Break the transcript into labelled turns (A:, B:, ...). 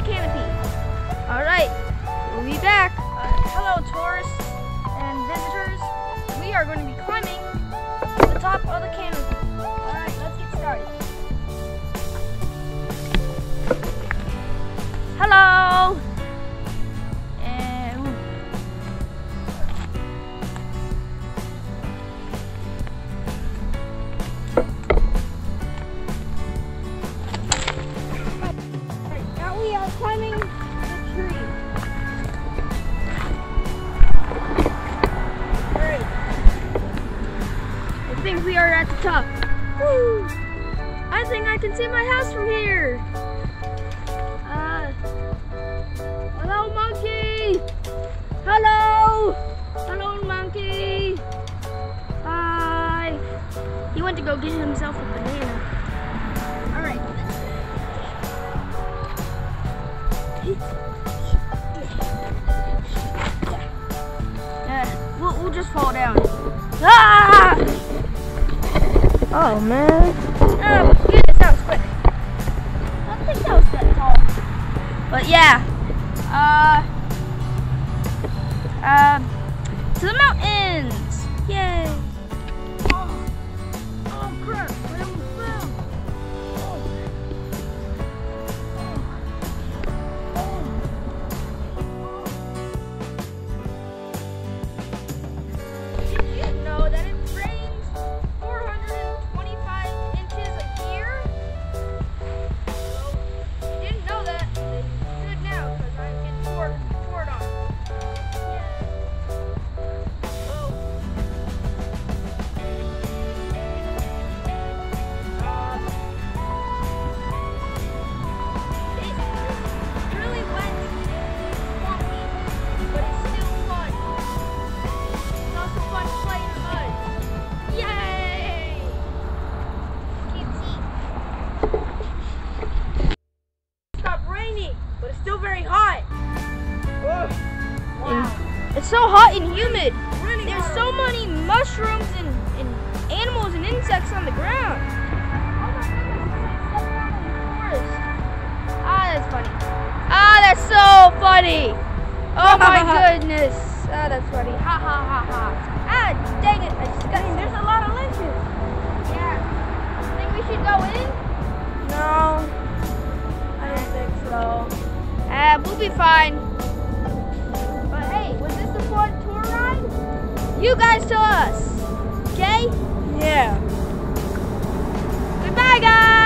A: canopy. All right, we'll be back. Hello, tourists and visitors. We are going to be climbing the top of the canopy. All right, let's get started. Hello. And now we are climbing the tree. Great. I think we are at the top. Woo! I think I can see my house from here. Hello, monkey. Hello. Hello, monkey. Hi. He went to go get himself a banana. All right. We'll just fall down. Ah! Oh man. Oh goodness, that was quick. I don't think that was that tall. But yeah. To the mountains. Yay. Oh crap, I almost fell. Did you know that it rains 425 inches a year? Well, if you didn't know that, then you should now, because I'm getting poured on. But it's still very hot. Wow. It's so hot and humid. Really There's so many mushrooms and animals and insects on the ground. Oh my goodness, it's like ah, that's funny. Ah, that's so funny. Oh my goodness. Ah, that's funny. Ha ha ha ha. Ah, dang it. I just got there's a lot of lynches. Yeah. Think we should go in? No. I don't think so. We'll be fine. But hey, was this a fun tour ride? You guys tell us, okay? Yeah. Goodbye, guys.